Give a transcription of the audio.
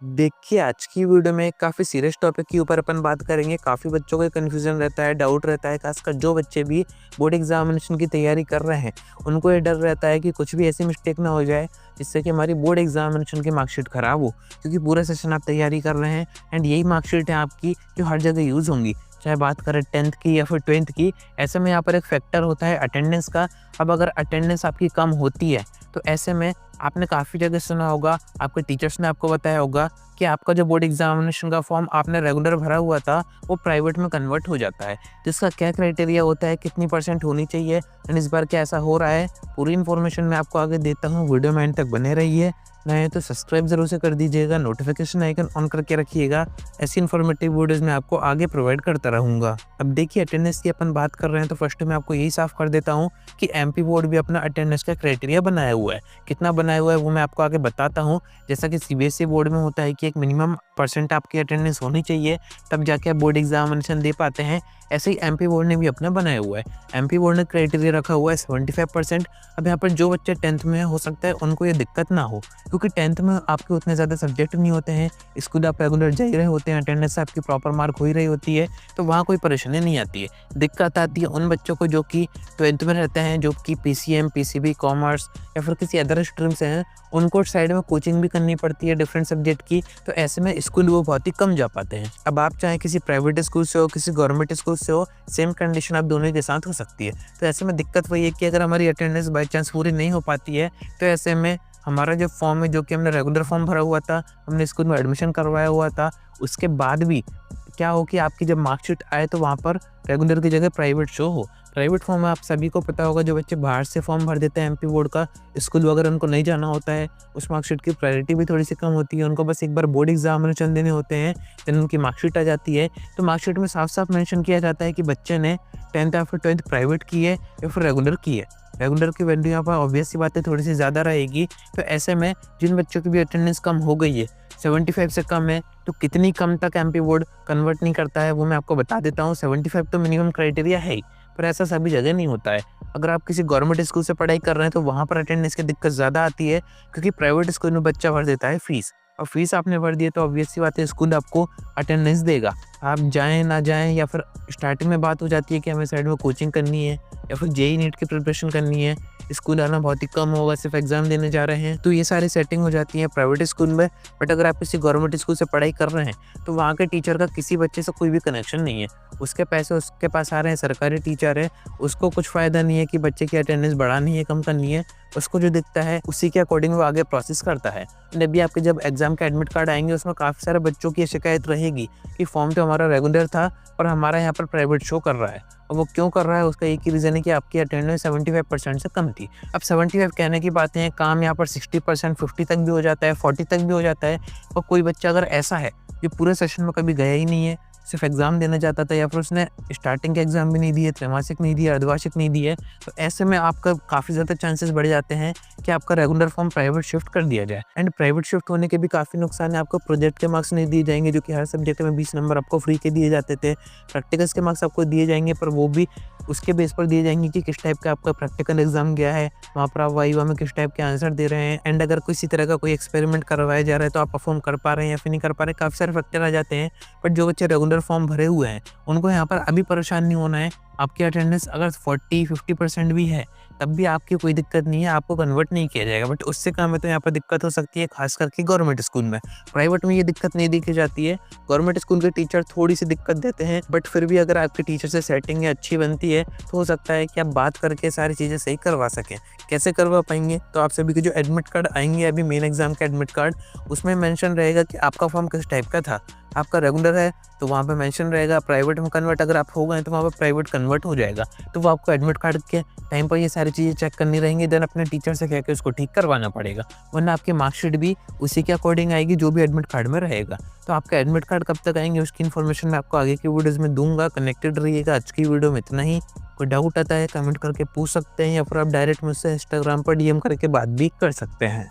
देखिए, आज की वीडियो में काफ़ी सीरियस टॉपिक के ऊपर अपन बात करेंगे। काफ़ी बच्चों को कन्फ्यूज़न रहता है, डाउट रहता है, ख़ासकर जो बच्चे भी बोर्ड एग्ज़ामिनेशन की तैयारी कर रहे हैं, उनको ये डर रहता है कि कुछ भी ऐसी मिस्टेक ना हो जाए, जिससे कि हमारी बोर्ड एग्ज़ामिनेशन की मार्कशीट ख़राब हो। क्योंकि पूरा सेशन आप तैयारी कर रहे हैं एंड यही मार्कशीट है आपकी जो हर जगह यूज़ होंगी। चाहे बात करें 10th की या फिर 12th की, ऐसे में यहाँ पर एक फैक्टर होता है अटेंडेंस का। अब अगर अटेंडेंस आपकी कम होती है, तो ऐसे में आपने काफ़ी जगह सुना होगा, आपके टीचर्स ने आपको बताया होगा कि आपका जो बोर्ड एग्जामिनेशन का फॉर्म आपने रेगुलर भरा हुआ था, वो प्राइवेट में कन्वर्ट हो जाता है। जिसका क्या क्राइटेरिया होता है, कितनी परसेंट होनी चाहिए एंड इस बार क्या ऐसा हो रहा है, पूरी इन्फॉर्मेशन मैं आपको आगे देता हूँ। वीडियो में एंड तक बने रहिए। नए तो सब्सक्राइब ज़रूर से कर दीजिएगा, नोटिफिकेशन आइकन ऑन करके रखिएगा। ऐसी इन्फॉर्मेटिव वीडियोज़ मैं आपको आगे प्रोवाइड करता रहूँगा। अब देखिए, अटेंडेंस की अपन बात कर रहे हैं तो फर्स्ट मैं आपको यही साफ कर देता हूँ कि एमपी बोर्ड भी अपना अटेंडेंस का क्राइटेरिया बनाया हुआ है। कितना बनाया हुआ है वो मैं आपको आगे बताता हूँ। जैसा कि सीबीएसई बोर्ड में होता है कि एक मिनिमम परसेंट आपकी अटेंडेंस होनी चाहिए, तब जाके आप बोर्ड एग्जामिनेशन दे पाते हैं। ऐसे ही एमपी बोर्ड ने भी अपना बनाया हुआ है। एमपी बोर्ड ने क्राइटेरिया रखा हुआ है 75%। अब यहाँ पर जो बच्चे 10th में हो सकता है उनको ये दिक्कत ना हो, क्योंकि 10th में आपके उतने ज़्यादा सब्जेक्ट नहीं होते हैं, स्कूल आप रेगुलर जा ही रहे होते हैं, अटेंडेंस आपकी प्रॉपर मार्क हो ही रही होती है, तो वहाँ कोई परेशानी नहीं आती है। दिक्कत आती है उन बच्चों को जो कि 12th में रहते हैं, जो कि पीसीएम, पीसीबी, कॉमर्स या फिर किसी अदर स्ट्रीम से हैं। उनको साइड में कोचिंग भी करनी पड़ती है डिफरेंट सब्जेक्ट की, तो ऐसे में स्कूल वो बहुत ही कम जा पाते हैं। अब आप चाहे किसी प्राइवेट स्कूल से हो, किसी गवर्नमेंट स्कूल से हो, सेम कंडीशन आप दोनों के साथ हो सकती है। तो ऐसे में दिक्कत वही है कि अगर हमारी अटेंडेंस बाई चांस पूरी नहीं हो पाती है, तो ऐसे में हमारा जो फॉर्म है, जो कि हमने रेगुलर फॉर्म भरा हुआ था, हमने स्कूल में एडमिशन करवाया हुआ था, उसके बाद भी क्या हो कि आपकी जब मार्कशीट आए तो वहाँ पर रेगुलर की जगह प्राइवेट शो हो। प्राइवेट फॉर्म में आप सभी को पता होगा, जो बच्चे बाहर से फॉर्म भर देते हैं एमपी बोर्ड का, स्कूल वगैरह उनको नहीं जाना होता है, उस मार्कशीट की प्रायोरिटी भी थोड़ी सी कम होती है। उनको बस एक बार बोर्ड एग्जामिनेशन देने होते हैं, देन उनकी मार्कशीट आ जाती है। तो मार्कशीट में साफ साफ मेंशन किया जाता है कि बच्चे ने 10th या फिर 12th प्राइवेट की है या फिर रेगुलर की है। रेगुलर की वैल्यू यहाँ पर ऑब्वियस सी बात है थोड़ी सी ज़्यादा रहेगी। तो ऐसे में जिन बच्चों की भी अटेंडेंस कम हो गई है, 75 से कम है, तो कितनी कम तक एमपी बोर्ड कन्वर्ट नहीं करता है वो मैं आपको बता देता हूँ। 75 तो मिनिमम क्राइटेरिया है ही, पर ऐसा सभी जगह नहीं होता है। अगर आप किसी गवर्नमेंट स्कूल से पढ़ाई कर रहे हैं तो वहाँ पर अटेंडेंस की दिक्कत ज़्यादा आती है, क्योंकि प्राइवेट स्कूल में बच्चा भर देता है फीस, और फीस आपने भर दी है तो ऑब्वियस सी बात है स्कूल आपको अटेंडेंस देगा। आप जाएँ ना जाएँ, या फिर स्टार्टिंग में बात हो जाती है कि हमें साइड में कोचिंग करनी है या फिर जेईई नीट की प्रिपरेशन करनी है, स्कूल आना बहुत ही कम होगा, सिर्फ एग्जाम देने जा रहे हैं, तो ये सारी सेटिंग हो जाती है प्राइवेट स्कूल में। बट अगर आप किसी गवर्नमेंट स्कूल से पढ़ाई कर रहे हैं, तो वहाँ के टीचर का किसी बच्चे से कोई भी कनेक्शन नहीं है। उसके पैसे उसके पास आ रहे हैं, सरकारी टीचर है, उसको कुछ फ़ायदा नहीं है कि बच्चे की अटेंडेंस बढ़ानी है, कम करनी है। उसको जो दिखता है उसी के अकॉर्डिंग वो आगे प्रोसेस करता है। अभी आपके जब एग्जाम के एडमिट कार्ड आएंगे, उसमें काफ़ी सारे बच्चों की शिकायत रहेगी कि फॉर्म तो हमारा रेगुलर था और हमारा यहाँ पर प्राइवेट शो कर रहा है। और वो क्यों कर रहा है, उसका एक ही रीज़न है कि आपकी अटेंडेंस 75% से कम थी। अब 75 कहने की बातें हैं, काम यहाँ पर 60%, 50 तक भी हो जाता है, 40 तक भी हो जाता है। और कोई बच्चा अगर ऐसा है जो पूरे सेशन में कभी गया ही नहीं है, सिर्फ एग्ज़ाम देना चाहता था, या फिर उसने स्टार्टिंग के एग्ज़ाम भी नहीं दिए, त्रैमासिक नहीं दिए, अर्धवार्षिक नहीं दिए, तो ऐसे में आपका काफ़ी ज़्यादा चांसेस बढ़ जाते हैं कि आपका रेगुलर फॉर्म प्राइवेट शिफ्ट कर दिया जाए। एंड प्राइवेट शिफ्ट होने के भी काफ़ी नुकसान है। आपको प्रोजेक्ट के मार्क्स नहीं दिए जाएंगे, जो कि हर सब्जेक्ट में 20 नंबर आपको फ्री के दिए जाते थे। प्रैक्टिकल्स के मार्क्स आपको दिए जाएंगे, पर वो भी उसके बेस पर दिए जाएंगे कि किस टाइप का आपका प्रैक्टिकल एग्जाम गया है, वहाँ पर आप वाइवा में किस टाइप के आंसर दे रहे हैं। एंड अगर किसी तरह का कोई एक्सपेरिमेंट करवाया जा रहा है तो आप परफॉर्म कर पा रहे हैं या फिर नहीं कर पा रहे, काफ़ी सारे फैक्टर आ जाते हैं। बट जो बच्चे रेगुलर फॉर्म भरे हुए हैं, उनको यहाँ पर अभी परेशान नहीं होना है। आपकी अटेंडेंस अगर 40-50% भी है, तब भी आपकी कोई दिक्कत नहीं है, आपको कन्वर्ट नहीं किया जाएगा। बट उससे कम है तो यहाँ पर दिक्कत हो सकती है, खास करके गवर्नमेंट स्कूल में। प्राइवेट में ये दिक्कत नहीं देखी जाती है। गवर्नमेंट स्कूल के टीचर थोड़ी सी दिक्कत देते हैं, बट फिर भी अगर आपके टीचर से सेटिंग अच्छी बनती है तो हो सकता है कि आप बात करके सारी चीज़ें सही करवा सकें। कैसे करवा पाएंगे, तो आप सभी के जो एडमिट कार्ड आएंगे अभी मेन एग्जाम का एडमिट कार्ड, उसमें मेंशन रहेगा कि आपका फॉर्म किस टाइप का था। आपका रेगुलर है तो वहाँ पे मेंशन रहेगा, प्राइवेट में कन्वर्ट अगर आप हो गए तो वहाँ पे प्राइवेट कन्वर्ट हो जाएगा। तो वो आपको एडमिट कार्ड के टाइम पर ये सारी चीज़ें चेक करनी रहेंगी, देन अपने टीचर से कह के उसको ठीक करवाना पड़ेगा, वरना आपकी मार्कशीट भी उसी के अकॉर्डिंग आएगी जो भी एडमिट कार्ड में रहेगा। तो आपका एडमिट कार्ड कब तक आएंगे उसकी इन्फॉर्मेशन मैं आपको आगे की वीडियोज़ में दूंगा। कनेक्टेड रहिएगा। आज की वीडियो में इतना ही। कोई डाउट आता है कमेंट करके पूछ सकते हैं, या फिर आप डायरेक्ट मुझसे इंस्टाग्राम पर डीएम करके बात भी कर सकते हैं।